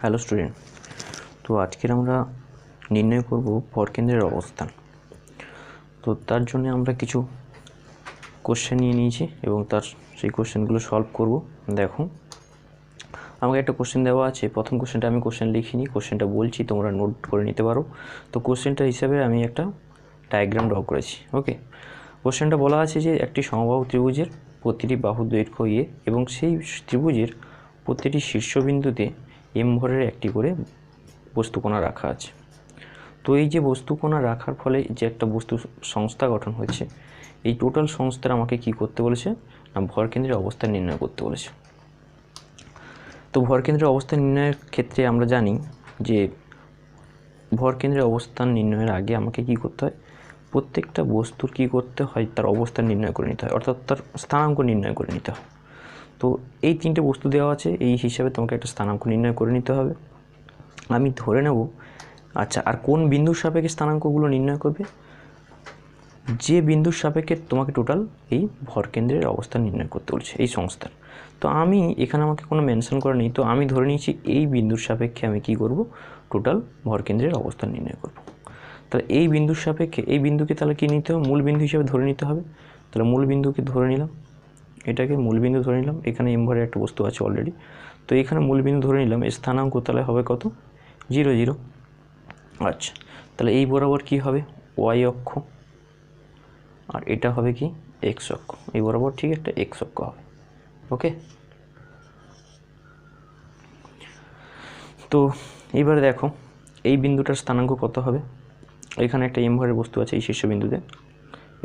Hello student, তো আজকের আমরা নির্ণয় করব ভরকেন্দ্রের অবস্থান। তো তার জন্য আমরা কিছু কোশ্চেন নিয়ে নিয়েছি এবং সেই কোশ্চেনগুলো সলভ করব। দেখো, আমাকে একটা কোশ্চেন দেওয়া আছে। প্রথম কোশ্চেনটা আমি লিখিনি, কোশ্চেনটা বলছি, তোমরা নোট করে নিতে পারো। তো কোশ্চেনটা হিসাবে আমি একটা ডায়াগ্রাম ড্র করেছি। ওকে, কোশ্চেনটা বলা আছে যে একটি সমবাহু ত্রিভুজের প্রতিটি বাহুর দৈর্ঘ্য এ এবং সেই ত্রিভুজের প্রতিটি শীর্ষবিন্দুতে এম ভরের একটি করে বস্তুকণা রাখা আছে। তো এই যে বস্তুকণা রাখার ফলে যে একটা বস্তু সংস্থা গঠন হয়েছে, এই টোটাল সংস্থার আমাকে কি করতে বলেছে না, ভরকেন্দ্রের অবস্থান নির্ণয় করতে বলেছে। তো ভরকেন্দ্রের অবস্থান নির্ণয়ের ক্ষেত্রে আমরা জানি যে ভরকেন্দ্রের অবস্থান নির্ণয়ের আগে আমাকে কি করতে হয়, প্রত্যেকটা বস্তুর কি করতে হয়, তার অবস্থান নির্ণয় করে নিতে হয়, অর্থাৎ তার স্থানাঙ্ক নির্ণয় করে নিতে হয়। তো এই তিনটে বস্তু দেওয়া আছে, এই হিসাবে তোমাকে একটা স্থানাঙ্ক নির্ণয় করে নিতে হবে। আমি ধরে নেব, আচ্ছা, আর কোন বিন্দুর সাপেক্ষে স্থানাঙ্কগুলো নির্ণয় করবে, যে বিন্দুর সাপেক্ষে তোমাকে টোটাল এই ভরকেন্দ্রের অবস্থান নির্ণয় করতে বলছে এই সংস্থার। তো আমি এখানে আমাকে কোনো মেনশন করা নেই, তো আমি ধরে নিয়েছি এই বিন্দুর সাপেক্ষে আমি কি করব, টোটাল ভরকেন্দ্রের অবস্থান নির্ণয় করব। তাহলে এই বিন্দুর সাপেক্ষে এই বিন্দুকে তাহলে কী নিতে হবে, মূল বিন্দু হিসেবে ধরে নিতে হবে। তাহলে মূল বিন্দুকে ধরে নিলাম, এটাকে মূল বিন্দু ধরে নিলাম। এখানে এম ভরের একটা বস্তু আছে অলরেডি, তো এখানে মূল বিন্দু ধরে নিলাম। এর স্থানাঙ্ক তাহলে হবে কত, 0 0। আচ্ছা, তাহলে এই বরাবর কি হবে, ওয়াই অক্ষ, আর এটা হবে কি এক্স অক্ষ। এই বরাবর ঠিক একটা এক্স অক্ষ হবে। ওকে, তো এইবারে দেখো এই বিন্দুটার স্থানাঙ্ক কত হবে। এখানে একটা এম ভরের বস্তু আছে এই শীর্ষবিন্দুতে,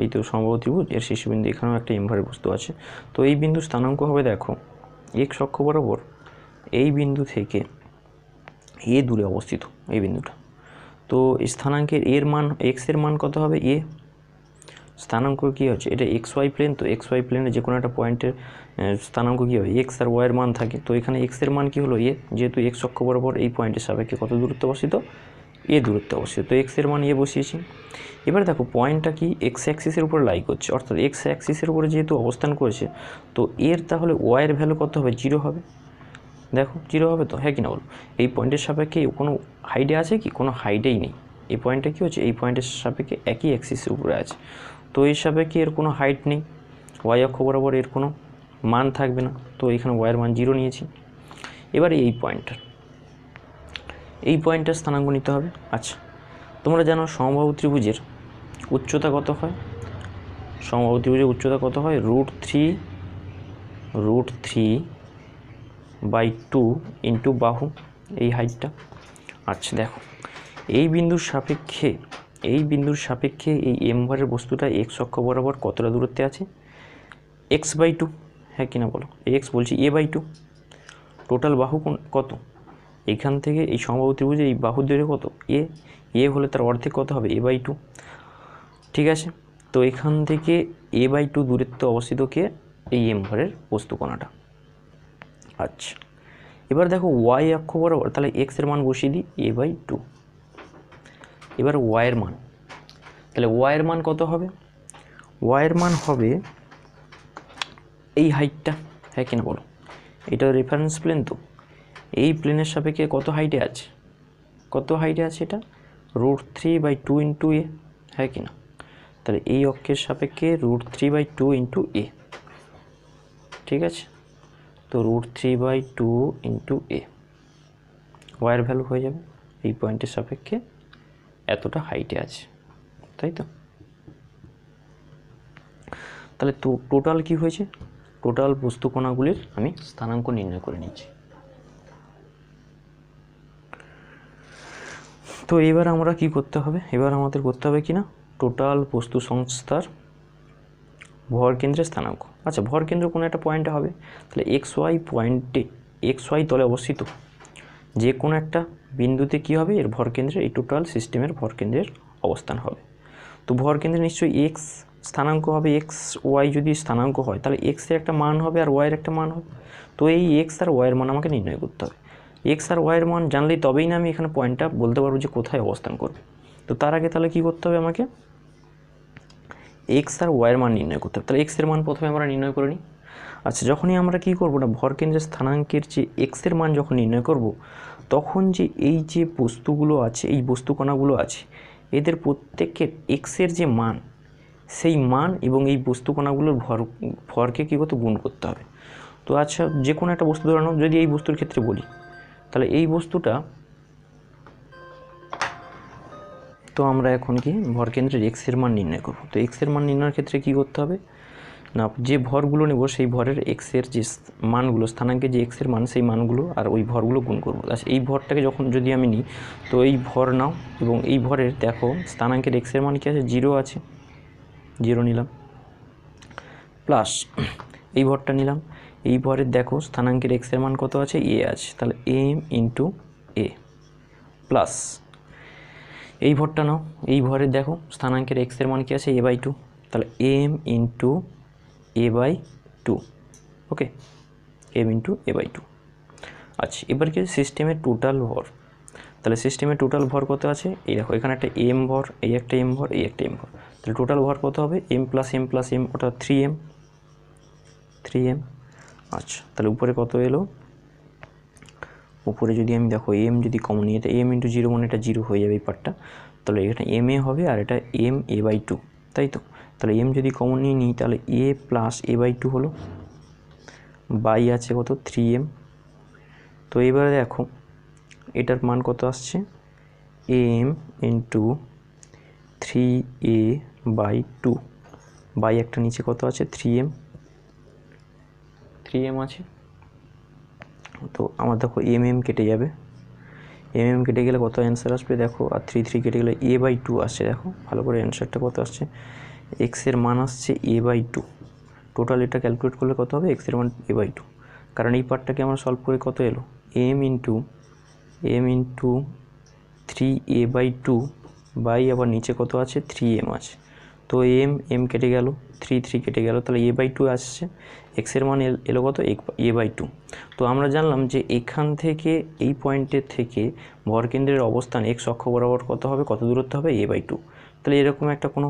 এই তো সমবাহু ত্রিভুজ, এর শীর্ষবিন্দু এখানেও একটা এম ভরের বস্তু আছে। তো এই বিন্দুর স্থানাঙ্ক হবে, দেখো, এক্স অক্ষ বরাবর এই বিন্দু থেকে এ দূরে অবস্থিত এই বিন্দুটা। তো স্থানাঙ্কের এর মান, এক্স এর মান কত হবে, এ। স্থানাঙ্ক কী হচ্ছে, এটা এক্স ওয়াই প্লেন, তো এক্স ওয়াই প্লেনে যে কোনো একটা পয়েন্টের স্থানাঙ্ক কী হবে, এক্স আর ওয়াইয়ের মান থাকে। তো এখানে এক্সের মান কী হলো, এ, যেহেতু এক্স অক্ষ বরাবর এই পয়েন্টের সাপেক্ষে কত দূরত্ব অবস্থিত, এ দূরত্ব অবস্থিত। তো এক্সের মান এ বসিয়েছি। এবার দেখো পয়েন্টটা কি এক্স অ্যাক্সিসের উপর লাই করছে, অর্থাৎ এক্স অ্যাক্সিসের উপরে যেহেতু অবস্থান করেছে, তো এর তাহলে ওয়াইয়ের ভ্যালু কত হবে, 0 হবে। দেখো 0 হবে তো, হ্যাঁ কি না বলো। এই পয়েন্টের সাপেক্ষে কোনো হাইডে আছে কি, কোনো হাইডেই নেই। এই পয়েন্টটা কী হচ্ছে, এই পয়েন্টের সাপেক্ষে একই অ্যাক্সিসের উপরে আছে, তো এই সাপেক্ষে এর কোনো হাইট নেই, ওয়াই অক্ষ বরাবর এর কোনো মান থাকবে না। তো এখানে ওয়াইয়ের মান 0 নিয়েছি। এবারে এই পয়েন্টটার স্থানাঙ্ক নিতে হবে। আচ্ছা, তোমরা জানো সমবাহু ত্রিভুজের উচ্চতা কত হয়, সমবাহু ত্রিভুজের উচ্চতা কত হয়, √3/2 ইন্টু বাহু, এই হাইটটা। আচ্ছা দেখো, এই বিন্দুর সাপেক্ষে এই এম ভরের বস্তুটা এক্স অক্ষ বরাবর কতটা দূরত্বে আছে, x/2, হ্যাঁ কিনা বলো। এক্স বলছি, a/2। টোটাল বাহু কত, এইখান থেকে এই সমবাহু ত্রিভুজে এই বাহুর দৈর্ঘ্য কত, এ হলে তার অর্ধেক কত হবে, a/2। ঠিক আছে, তো এখান থেকে a/2 দূরত্বে অবস্থিত কে, এই এম ভরের বস্তুকণাটা। আচ্ছা, এবার দেখো ওয়াই অক্ষ বরাবর, তাহলে এক্সের মান বসিয়ে দিই a/2। এবার ওয়াইয়ের মান, তাহলে ওয়াইয়ের মান কত হবে, ওয়াইয়ের মান হবে এই হাইটটা, হ্যাঁ কিনা বলো। এটা রেফারেন্স প্লেন, তো এই প্লেনের সাপেক্ষে কত হাইটে আছে, এটা √3/2 ইন্টু এ, হ্যাঁ কিনা। তাহলে এই অক্ষের সাপেক্ষে √3/2 ইন্টু এ, ঠিক আছে। তো √3/2 ইন্টু এ, ওয়াইয়ের ভ্যালু হয়ে যাবে এই পয়েন্টের সাপেক্ষে এতটা হাইটে আছে, তাই তো। তাহলে তো টোটাল কি হয়েছে, টোটাল বস্তুকণাগুলির আমি স্থানাঙ্ক নির্ণয় করে নিচ্ছি। তো এবার আমরা কি করতে হবে, এবার আমাদের করতে হবে কি না, টোটাল বস্তু সংস্থার ভরকেন্দ্রের স্থানাঙ্ক। আচ্ছা, ভরকেন্দ্র কোনো একটা পয়েন্টে হবে, তাহলে এক্স ওয়াই তলে অবস্থিত যে কোনো একটা বিন্দুতে কি হবে, এর ভরকেন্দ্রের, এই টোটাল সিস্টেমের ভরকেন্দ্রের অবস্থান হবে। তো ভরকেন্দ্রে নিশ্চয়ই এক্স স্থানাঙ্ক হবে, এক্স ওয়াই যদি স্থানাঙ্ক হয় তাহলে এক্সের একটা মান হবে আর ওয়াইয়ের একটা মান হবে। তো এই এক্স আর ওয়াইয়ের মান আমাকে নির্ণয় করতে হবে। এক্স আর ওয়াইয়ের মান জানলেই তবেই না আমি এখানে পয়েন্টটা বলতে পারবো যে কোথায় অবস্থান করবে। তো তার আগে তাহলে কী করতে হবে, আমাকে এক্স আর ওয়াইয়ের মান নির্ণয় করতে হবে। তাহলে এক্সের মান প্রথমে আমরা নির্ণয় করে নিই। আচ্ছা, যখনই আমরা কী করবো না, ভরকেন্দ্রের স্থানাঙ্কের যে এক্সের মান যখন নির্ণয় করব, তখন যে এই যে বস্তুগুলো আছে, এই বস্তুকণাগুলো আছে, এদের প্রত্যেকের এক্সের যে মান, সেই মান এবং এই বস্তুকণাগুলোর ভরকে কী করতে গুণ করতে হবে। তো আচ্ছা, যে কোনো একটা বস্তু ধরানো, যদি এই বস্তুর ক্ষেত্রে বলি, তাহলে এই বস্তুটা, তো আমরা এখন কি ভরকেন্দ্রের এক্সের মান নির্ণয় করব। তো এক্সের মান নির্ণয়ের ক্ষেত্রে কী করতে হবে না, যে ভরগুলো নেব সেই ভরের এক্সের যে মানগুলো, স্থানাঙ্কের যে এক্সের মান, সেই মানগুলো আর ওই ভরগুলো গুণ করবো। আচ্ছা, এই ভরটাকে যখন যদি আমি নিই, তো এই ভর নাও এবং এই ভরের দেখো স্থানাঙ্কের এক্সের মান কী আছে, 0 আছে, 0 নিলাম, প্লাস এই ভরটা নিলাম, এই ভরের দেখো স্থানাঙ্কের এক্সের মান কত আছে, এ আছে, তাহলে এম ইন্টু এ, প্লাস এই ভরটা নাও, এই ভরের দেখো স্থানাঙ্কের এক্সের মান কী আছে, a/2, তাহলে এম ইন্টু a/2, ওকে, এম ইন্টু a/2। আচ্ছা, এবার কি সিস্টেমের টোটাল ভর, তাহলে সিস্টেমের টোটাল ভর কত আছে, এই দেখো এখানে একটা এম ভর, এই একটা এম ভর, এই একটা এম ভর, তাহলে টোটাল ভর কত হবে, M plus M plus M, ওটা 3m। আচ্ছা, তাহলে উপরে কত এলো, উপরে যদি আমি দেখো এম যদি কমন নিই, এটা এম ইন্টু 0 মানে এটা 0 হয়ে যাবে এই পার্টটা, তাহলে এখানে এম এ হবে আর এটা এম a/2, তাই তো। তাহলে এম যদি কমন নিয়ে নিই, তাহলে এ প্লাস a/2 হলো, বাই আছে কত 3m। তো এবারে দেখো এটার মান কত আসছে, এম ইন্টু 3a/2, বাই একটা নিচে কত আছে 3m আছে। তো আমার দেখো এম কেটে যাবে, এম কেটে গেলে কত অ্যান্সার আসবে দেখো, আর 3 কেটে গেলে a/2 আসছে। দেখো ভালো করে অ্যান্সারটা কত আসছে, এক্সের মান আসছে a/2। টোটাল এটা ক্যালকুলেট করলে কত হবে, এক্সের মান a/2, কারণ এই পার্টটাকে আমরা সলভ করে কত এলো, এম ইন্টু 3a/2 বাই আবার নিচে কত আছে 3m আছে। তো এম কেটে গেল, 3 কেটে গেল, তাহলে a/2 আসছে, এক্সের মান এলো কত, a/2। তো আমরা জানলাম যে এখান থেকে এই পয়েন্টের থেকে ভরকেন্দ্রের অবস্থান এক্স অক্ষ বরাবর কত হবে, কত দূরত্ব হবে, a/2। তাহলে এরকম একটা কোনো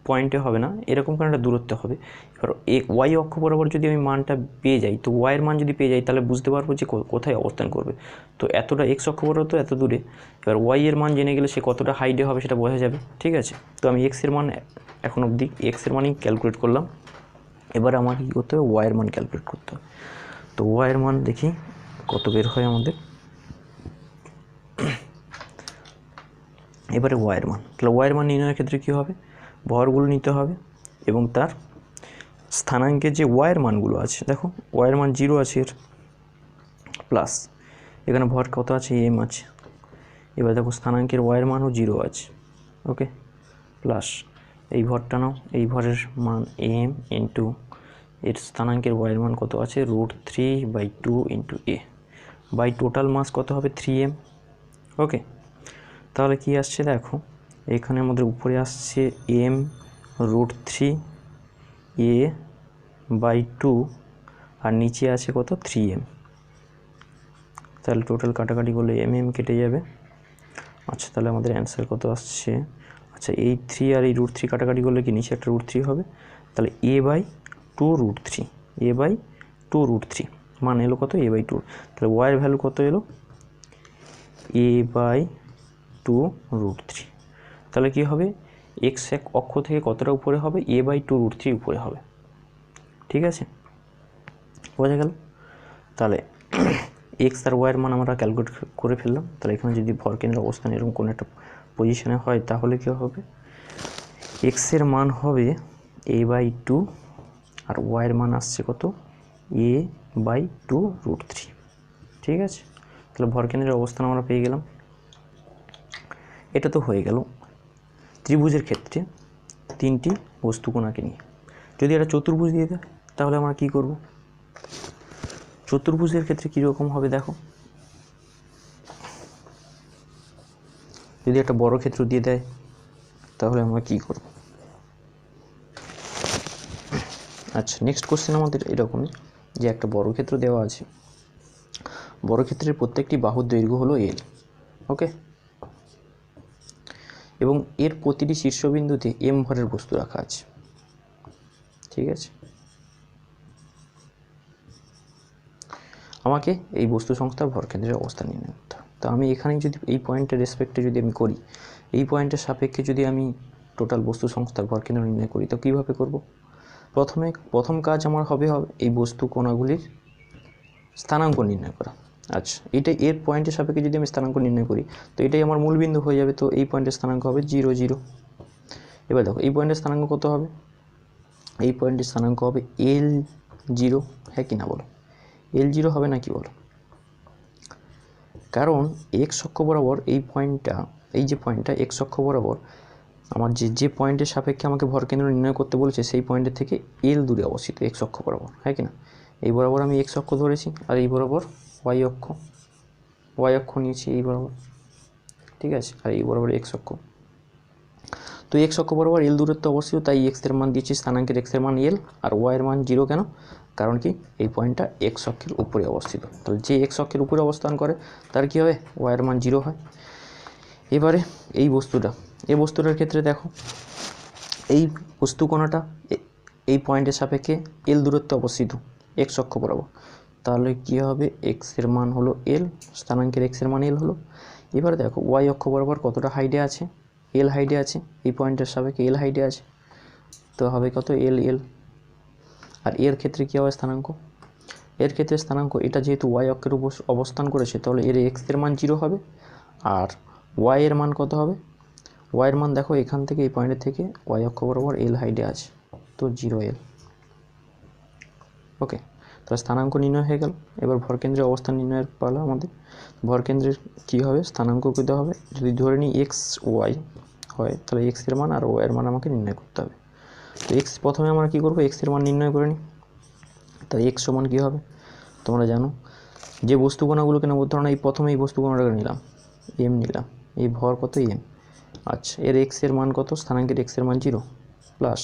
পয়েন্টে হবে না, এরকম কোনো একটা দূরত্ব হবে। এবার ওয়াই অক্ষ বরাবর যদি আমি মানটা পেয়ে যাই, তো ওয়াইয়ের মান যদি পেয়ে যাই, তাহলে বুঝতে পারবো যে কোথায় অবস্থান করবে। তো এতটা এক্স অক্ষ বরাবর তো এত দূরে, এবার ওয়াইয়ের মান জেনে গেলে সে কতটা হাইটে হবে সেটা বোঝা যাবে, ঠিক আছে। তো আমি এক্সের মান এখন অবধি এক্সের মানই ক্যালকুলেট করলাম, এবার আমাকে কী করতে হবে, ওয়াইয়ের মান ক্যালকুলেট করতে হবে। তো ওয়াইয়ের মান দেখি কত বের হয় আমাদের, এবারে ওয়াইয়ের মান, তাহলে ওয়াইয়ের মান নির্ণয়ের ক্ষেত্রে কী হবে, ভরগুলো নিতে হবে এবং তার স্থানাঙ্কের যে ওয়াইয়ের মানগুলো আছে, দেখো ওয়াইয়ের মান 0 আছে এর, প্লাস এখানে ভর কত আছে, এম আছে, এবার দেখো স্থানাঙ্কের ওয়াইয়ের মানও 0 আছে, ওকে, প্লাস এই ভরটা নাও, এই ভরের মান এম ইন্টু এর স্থানাঙ্কের ওয়াইয়ের মান কত আছে, √3/2 into A, by total mass কত হবে 3m, ওকে। তাহলে কি আসছে দেখো, এখানে আমাদের উপরে আসছে m √3a/2 আর নিচে আছে কত 3m, তাহলে টোটাল কাটাকাটি করলে এম কেটে যাবে। আচ্ছা, তাহলে আমাদের অ্যান্সার কত আসছে, আচ্ছা এই 3 আর এই √3 কাটাকাটি করলে কি নিচে একটা √3 হবে, তাহলে a/2√3 মান এলো কত, a/2, তাহলে ওয়াইয়ের ভ্যালু কত এলো, a/2√3। তাহলে কি হবে, এক্স এক অক্ষ থেকে কতটা উপরে হবে, a/2√3 উপরে হবে, ঠিক আছে, বোঝা গেল। তাহলে এক্স আর ওয়াইয়ের মান আমরা ক্যালকুলেট করে ফেললাম। তাহলে এখানে যদি ভরকেন্দ্রের অবস্থান এরকম কোনো একটা পজিশনে হয়, তাহলে কী হবে, এক্সের মান হবে a/2 আর ওয়াইয়ের মান আসছে কত, a/2√3, ঠিক আছে। তাহলে ভরকেন্দ্রের অবস্থান আমরা পেয়ে গেলাম। এটা তো হয়ে গেল ত্রিভুজের ক্ষেত্রে 3টি বস্তুকোণাকে নিয়ে। যদি এটা চতুর্ভুজ দিয়ে দেয়, তাহলে আমরা কী করব, চতুর্ভুজের ক্ষেত্রে কীরকম হবে দেখো, যদি একটা বড় ক্ষেত্র দিয়ে দেয়, তাহলে আমরা কী করব। আচ্ছা, নেক্সট কোশ্চেন আমাদের এরকমই, যে একটা বড় ক্ষেত্র দেওয়া আছে, বড় ক্ষেত্রের প্রত্যেকটি বাহুর দৈর্ঘ্য হলো l, ওকে, এবং এর প্রতিটি শীর্ষবিন্দুতে m ভরের বস্তু রাখা আছে, ঠিক আছে। আমাকে এই বস্তু সংস্থার ভরকেন্দ্রের অবস্থান নির্ণয় করতে হবে। তো আমি এখানেই যদি এই পয়েন্টের রেসপেক্টে যদি আমি করি, এই পয়েন্টের সাপেক্ষে যদি আমি টোটাল বস্তু সংস্থার ভরকেন্দ্র নির্ণয় করি, তো কীভাবে করব? প্রথম কাজ আমার হবে এই বস্তু কণাগুলির স্থানাঙ্ক নির্ণয় করা। আচ্ছা, এটাই এর পয়েন্টের সাপেক্ষে যদি আমি স্থানাঙ্ক নির্ণয় করি, তো এটাই আমার মূলবিন্দু হয়ে যাবে। তো এই পয়েন্টের স্থানাঙ্ক হবে 0 0। এবার দেখো এই পয়েন্টের স্থানাঙ্ক কত হবে? এই পয়েন্টের স্থানাঙ্ক হবে L0, হ্যাঁ কি না বলো? L0 হবে না কি বলো? কারণ এক্স অক্ষ বরাবর এই পয়েন্টটা, এই যে পয়েন্টটা এক্স অক্ষ বরাবর আমার যে পয়েন্টের সাপেক্ষে আমাকে ভরকেন্দ্র নির্ণয় করতে বলেছে, সেই পয়েন্টের থেকে L দূরে অবস্থিত এক্স অক্ষ বরাবর, হ্যাঁ কি না? এই বরাবর আমি এক্স অক্ষ ধরেছি, আর এই বরাবর ওয়াই অক্ষ নিয়েছি এই বরাবর, ঠিক আছে? আর এই বরাবর এক্স অক্ষ। তো এক্স অক্ষ বরাবর L দূরত্ব অবস্থিত, তাই এক্সের মান দিয়েছি, স্থানাঙ্কের এক্সের মান L আর ওয়াইয়ের মান 0। কেন? কারণ কি এই পয়েন্টটা এক্স অক্ষের উপরে অবস্থিত, তাহলে যে এক্স অক্ষের উপরে অবস্থান করে তার কী হবে? ওয়াইয়ের মান 0 হয়। এবারে এই বস্তুটার ক্ষেত্রে দেখো, এই বস্তু কণাটা এই পয়েন্টের সাপেক্ষে L দূরত্বে অবস্থিত এক্স অক্ষ বরাবর, তাহলে কী হবে? এক্সের মান হলো L, স্থানাঙ্কের এক্সের মান L হলো। এবারে দেখো ওয়াই অক্ষ বরাবর কতটা হাইটে আছে? L হাইটে আছে, এই পয়েন্টের সাপেক্ষে L হাইটে আছে, তো হবে কত? L। আর এর ক্ষেত্রে কী হবে স্থানাঙ্ক? এর ক্ষেত্রে স্থানাঙ্ক, এটা যেহেতু ওয়াই অক্ষের উপর অবস্থান করেছে, তাহলে এর এক্সের মান 0 হবে। আর ওয়াই এর মান কত হবে? ওয়াইয়ের মান দেখো এখান থেকে এই পয়েন্টের থেকে ওয়াই অক্ষ বরাবর L হাইটে আছে, তো 0 L। ওকে, তাহলে স্থানাঙ্ক নির্ণয় হয়ে গেল। এবার ভরকেন্দ্রের অবস্থান নির্ণয়ের পালা আমাদের। ভরকেন্দ্রের কী হবে? স্থানাঙ্ক পেতে হবে। যদি ধরে নিই এক্স ওয়াই হয়, তাহলে এক্সের মান আর ওয়াইয়ের মান আমাকে নির্ণয় করতে হবে। তো প্রথমে আমরা কী করবো? এক্সের মান নির্ণয় করে নিই। তাই এক্স সমান কী হবে? তোমরা জানো, যে বস্তু কণাগুলোকে নেবো, ধরো এই প্রথমে এই বস্তু কণাটাকে নিলাম, এম নিলাম, এই ভর কত? এম। আচ্ছা, এর এক্সের মান কত? স্থানাঙ্কের এক্সের মান 0, প্লাস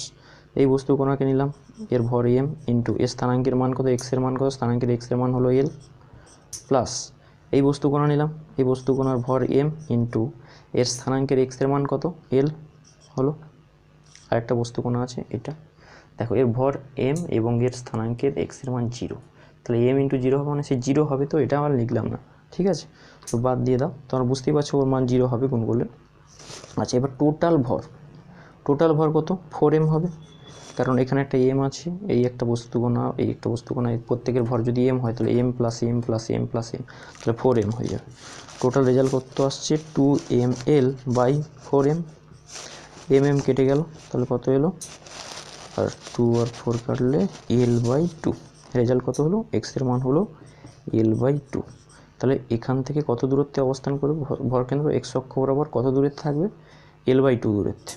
এই বস্তু কণাকে নিলাম, এর ভর এম, ইন্টু এর স্থানাঙ্কের মান কত? এক্সের মান কত? স্থানাঙ্কের এক্সের মান হলো L, প্লাস এই বস্তু কণা নিলাম, এই বস্তু কণার ভর এম, ইন্টু এর স্থানাঙ্কের এক্সের মান কত? L হলো। আরেকটা বস্তু কণা আছে এটা, দেখো এর ভর এম এবং এর স্থানাঙ্কের এক্সের মান 0, তাহলে এম ইন্টু 0 হবে, মানে সে 0 হবে, তো এটা আমার লিখলাম না, ঠিক আছে? তো বাদ দিয়ে দাও, তোমরা বুঝতেই পারছো ওর মান 0 হবে গুণ করলে। আচ্ছা, এবার টোটাল ভর কত? 4m হবে, কারণ এখানে একটা এম আছে, এই একটা বস্তু কণা, এই একটা বস্তু কণা, প্রত্যেকের ভর যদি এম হয়, তাহলে M plus M plus M plus M, তাহলে 4m হয়ে যাবে। টোটাল রেজাল্ট কত আসছে? 2ml/4m। এম কেটে গেল, তাহলে কত এলো? আর 2 আর 4 কাটলে L/2। রেজাল্ট কত হলো? এক্সের মান হলো L/2। তাহলে এখান থেকে কত দূরত্বে অবস্থান করবে ভরকেন্দ্র? এক্স অক্ষ বরাবর কত দূরে থাকবে? L/2 দূরত্বে,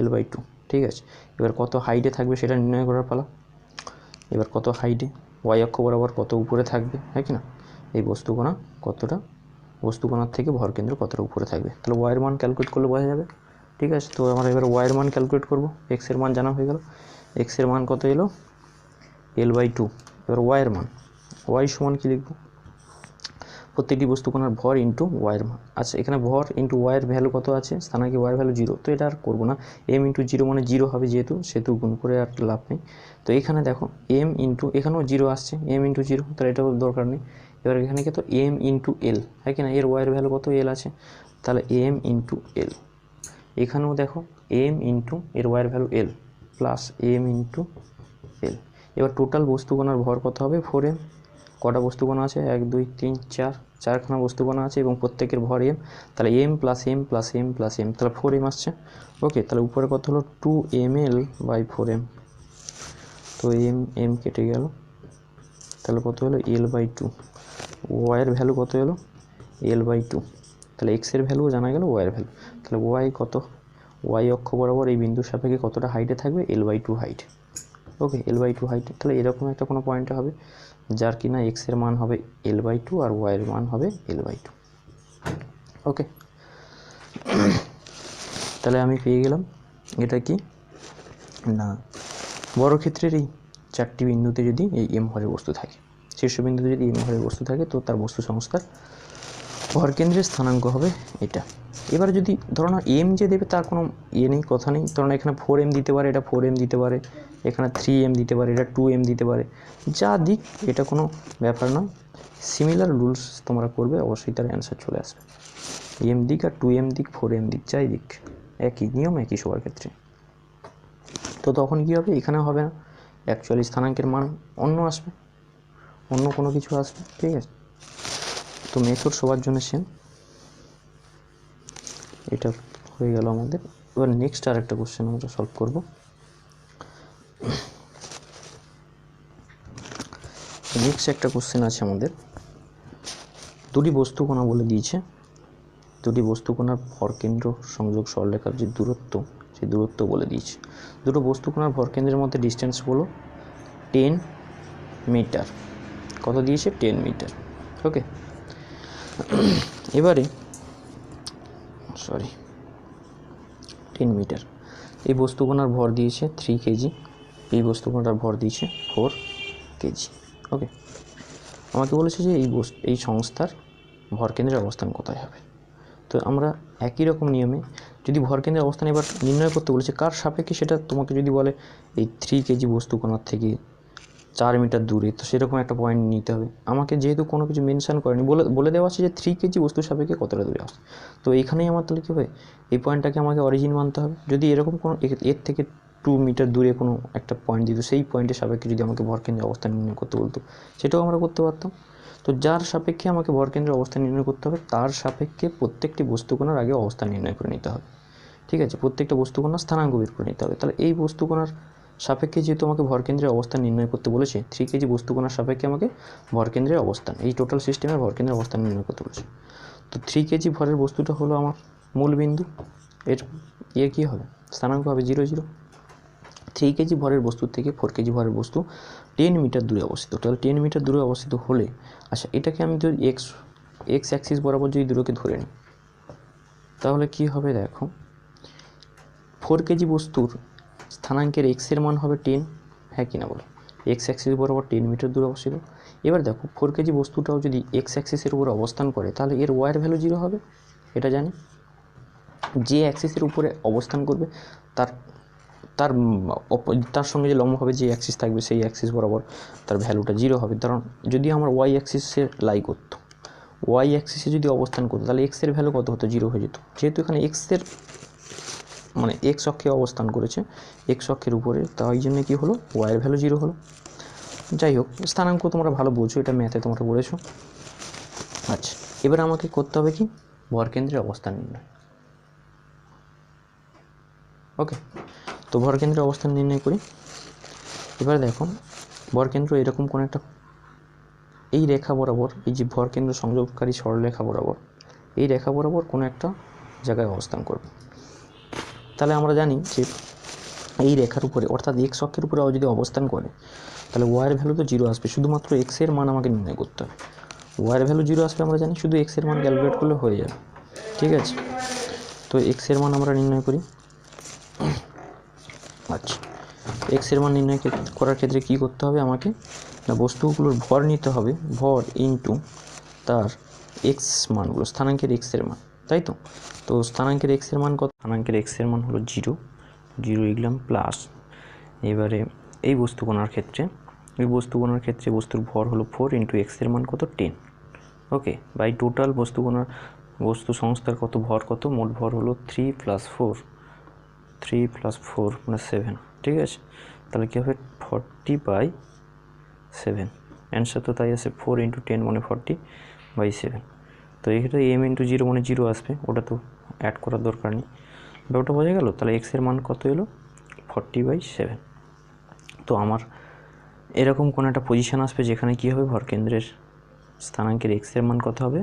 L/2, ঠিক আছে? এবার কত হাইটে থাকবে সেটা নির্ণয় করার পালা। এবার কত হাইটে? ওয়াই অক্ষ বরাবর কত উপরে থাকবে, হ্যাঁ কি না? এই বস্তুকণা কতটা, বস্তুকণার থেকে ভরকেন্দ্র কতটা উপরে থাকবে, তাহলে ওয়াইয়ের মান ক্যালকুলেট করলে বোঝা যাবে, ঠিক আছে? তো আমরা এবার ওয়াইয়ের মান ক্যালকুলেট করবো। এক্সের মান জানা হয়ে গেল, এক্সের মান কত এলো? L/2। এবার ওয়াইয়ের মান, ওয়াই সমান কী লিখব? প্রত্যেকটি বস্তুকণার ভর ইন্টু ওয়াইয়ের মান। আচ্ছা, এখানে ভর ইন্টু ওয়াইয়ের ভ্যালু কত আছে? স্থানাঙ্কে ওয়াইয়ের ভ্যালু 0, তো এটা আর করবো না। এম ইন্টু 0 মানে 0 হবে, সেহেতু গুণ করে আর লাভ নেই। তো এখানে দেখো এম ইন্টু, এখানেও 0 আসছে, এম ইন্টু 0, তাহলে এটাও দরকার নেই। এবার এখানে কত? এম ইন্টু এল, হ্যাঁ কি না? এর ওয়াইয়ের ভ্যালু কত? এল আছে, তাহলে এম ইন্টু এল। এখানেও দেখো এম ইন্টু এর ওয়াইয়ের ভ্যালু এল, প্লাস এম ইন্টু এল। এবার টোটাল বস্তুকণার ভর কত হবে? 4m। কটা বস্তুকণা আছে? 1 2 3 4, চারখানা বস্তুকণা আছে এবং প্রত্যেকের ভর এম, তাহলে M plus M plus M plus M, তাহলে 4m আসছে। ওকে, তাহলে উপরে কত হলো? 2ml/4m। তো এম কেটে গেল, তাহলে কত হলো? L/2। ওয়াইয়ের ভ্যালু কত এলো? L/2। তাহলে এক্সের ভ্যালুও জানা গেল, ওয়াইয়ের ভ্যালু। তাহলে ওয়াই কত? ওয়াই অক্ষ বরাবর এই বিন্দুর সাপেক্ষে কতটা হাইটে থাকবে? L/2 height. ওকে, L/2 হাইট। তাহলে এরকম একটা কোনো পয়েন্টে হবে যার কিনা এক্সের মান হবে L/2 আর ওয়াইয়ের মান হবে L/2। ওকে, তাহলে আমি পেয়ে গেলাম এটা কি না, বর্গক্ষেত্রের এই 4টি বিন্দুতে যদি এই এম ভরের বস্তু থাকে, শীর্ষবিন্দুতে যদি এম ভরের বস্তু থাকে, তো তার বস্তু সংস্থার ভরকেন্দ্রের স্থানাঙ্ক হবে এটা। এবার যদি ধরো না এম যে দেবে তার কোনো নেই, কথা নেই। ধরো না এখানে 4m দিতে পারে, এটা 4m দিতে পারে, এখানে 3m দিতে পারে, এটা 2m দিতে পারে, যা দিক এটা কোনো ব্যাপার নয়। সিমিলার রুলস তোমরা করবে, অবশ্যই তার অ্যান্সার চলে আসবে। এম দিক আর 2m দিক 4m দিক যাই দিক একই নিয়ম, একই সবার ক্ষেত্রে। তো তখন কী হবে, এখানে হবে না, অ্যাকচুয়ালি স্থানাঙ্কের মান অন্য আসবে, অন্য কোনো কিছু আসবে। ঠিক আছে, তো মেথড সবার জন্য সেম। এটা হয়ে গেল আমাদের। এবার নেক্সট আর একটা কোশ্চেন আমরা সলভ করব। নেক্সট একটা কোশ্চেন আছে আমাদের, দুটি বস্তুকণা বলে দিয়েছে, দুটি বস্তুকণার ভরকেন্দ্র সংযোগ সরলরেখার যে দূরত্ব, সেই দূরত্ব বলে দিয়েছে। দুটো বস্তুকণার ভরকেন্দ্রের মধ্যে ডিস্টেন্স বলো 10 মিটার। কত দিয়েছে? 10 মিটার। ওকে, এবারে 10 মিটার। এই বস্তুকণার ভর দিয়েছে 3 কেজি, এই বস্তুকণাটার ভর দিয়েছে 4 কেজি। ওকে, আমাকে বলেছে যে এই সংস্থার ভরকেন্দ্রের অবস্থান কোথায় হবে। তো আমরা একই রকম নিয়মে যদি ভরকেন্দ্রের অবস্থান এবার নির্ণয় করতে বলেছে কার সাপেক্ষে, সেটা তোমাকে যদি বলে এই 3 কেজি বস্তুকণার থেকে 4 মিটার দূরে, তো সেরকম একটা পয়েন্ট নিতে হবে। আমাকে যেহেতু কোনো কিছু মেনশন করেনি, বলে দেওয়া আছে যে 3 কেজি বস্তুর সাপেক্ষে কতটা দূরে আসে। তো এইখানেই আমার তাহলে কী হবে, এই পয়েন্টটাকে আমাকে অরিজিন মানতে হবে। যদি এরকম কোনো এর থেকে 2 মিটার দূরে কোনো একটা পয়েন্ট দিত, সেই পয়েন্টের সাপেক্ষে যদি আমাকে ভরকেন্দ্রের অবস্থান নির্ণয় করতে বলতো, সেটাও আমরা করতে পারতাম। তো যার সাপেক্ষে আমাকে ভরকেন্দ্রের অবস্থান নির্ণয় করতে হবে, তার সাপেক্ষে প্রত্যেকটি বস্তুকণার আগে অবস্থান নির্ণয় করে নিতে হবে। ঠিক আছে, প্রত্যেকটা বস্তুকণার স্থানাঙ্ক বের করে নিতে হবে। তাহলে এই বস্তুকণার সাপেক্ষে যেহেতু আমাকে ভরকেন্দ্রের অবস্থান নির্ণয় করতে বলেছে, 3 কেজি বস্তুকণার সাপেক্ষে আমাকে ভরকেন্দ্রের অবস্থান, এই টোটাল সিস্টেমের ভরকেন্দ্রের অবস্থান নির্ণয় করতে বলেছে। তো 3 কেজি ভরের বস্তুটা হলো আমার মূল বিন্দু, এর কী হবে, স্থানাঙ্ক হবে 0 0। 3 কেজি ভরের বস্তুর থেকে 4 কেজি ভরের বস্তু 10 মিটার দূরে অবস্থিত। তাহলে 10 মিটার দূরে অবস্থিত হলে, আচ্ছা এটাকে আমি যদি এক্স অ্যাক্সিস বরাবর যদি দূরকে ধরে নিই, তাহলে কি হবে দেখো, 4 কেজি বস্তুর স্থানাঙ্কের এক্সের মান হবে 10, হ্যাঁ কি না বলো, এক্স অ্যাক্সিস বরাবর 10 মিটার দূরে অবস্থিত। এবার দেখো 4 কেজি বস্তুটাও যদি এক্স অ্যাক্সিসের উপরে অবস্থান করে, তাহলে এর ওয়াইয়ের ভ্যালু 0 হবে, এটা জানি। যে অ্যাক্সিসের উপরে অবস্থান করবে তার তার তার সঙ্গে যে লম্বভাবে যে অ্যাক্সিস থাকবে, সেই অ্যাক্সিস বরাবর তার ভ্যালুটা 0 হবে। কারণ যদি আমার ওয়াই অ্যাক্সিসে লাই করতো, ওয়াই অ্যাক্সিসে যদি অবস্থান করতো, তাহলে এক্সের ভ্যালু কত হতো, 0 হয়ে যেত। যেহেতু এখানে এক্সের মানে এক্স অক্ষে অবস্থান করেছে, এক্স অক্ষের উপরে, তাই জন্য কী হলো, ওয়াইয়ের ভ্যালু 0 হলো। যাই হোক, স্থানাঙ্ক তোমরা ভালো বোঝো, এটা ম্যাথে তোমরা বলেছো। আচ্ছা, এবার আমাকে করতে হবে কি, ভরকেন্দ্রের অবস্থান নির্ণয়। ওকে, তো ভরকেন্দ্রের অবস্থান নির্ণয় করি। এবার দেখো, ভরকেন্দ্র এরকম কোনো একটা, এই রেখা বরাবর, এই যে ভরকেন্দ্র সংযোগকারী সরলরেখা বরাবর, এই রেখা বরাবর কোনো একটা জায়গায় অবস্থান করবে। তাহলে আমরা জানি যে এই রেখার উপরে, অর্থাৎ এক্স অক্ষের উপরে যদি অবস্থান করে, তাহলে ওয়াইয়ের ভ্যালু তো 0 আসবে, শুধুমাত্র এক্সের মান আমাকে নির্ণয় করতে হবে। ওয়াইয়ের ভ্যালু 0 আসবে আমরা জানি, শুধু এক্সের মান ক্যালকুলেট করলে হয়ে যাবে। ঠিক আছে, তো এক্সের মান আমরা নির্ণয় করি। আচ্ছা, এক্সের মান নির্ণয় করার ক্ষেত্রে কী করতে হবে আমাকে, না বস্তুগুলোর ভর নিতে হবে, ভর ইন্টু তার এক্স মানগুলো, স্থানাঙ্কের এক্সের মান, তাই তো। তো স্থানাঙ্কের এক্সের মান কত, স্থানাঙ্কের এক্সের মান হলো 0 লিখলাম প্লাস, এবারে এই বস্তুকণার ক্ষেত্রে, বস্তুর ভর হলো 4 ইন্টু এক্সের মান কত, 10। ওকে, বাই টোটাল বস্তু সংস্থার কত ভর, কত মোট ভর হলো 3 + 4 মানে 7। ঠিক আছে, তাহলে কী হবে, 40/7। অ্যান্সার তো তাই আছে, 4 × 10 মানে 40/7। তো এক্ষেত্রে m × 0 মানে 0 আসবে, ওটা তো অ্যাড করার দরকার নেই, ওটা বোঝা গেল। তাহলে এক্সের মান কত এলো, 40/7। তো আমার এরকম কোনো একটা পজিশান আসবে যেখানে কী হবে, ভরকেন্দ্রের স্থানাঙ্কের এক্সের মান কত হবে,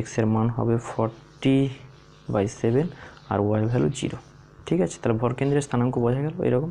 এক্সের মান হবে 40/7 আর ওয়াই ভ্যালু 0। ঠিক আছে, তাহলে ভরকেন্দ্রের স্থানাঙ্ক বোঝা গেল এরকম।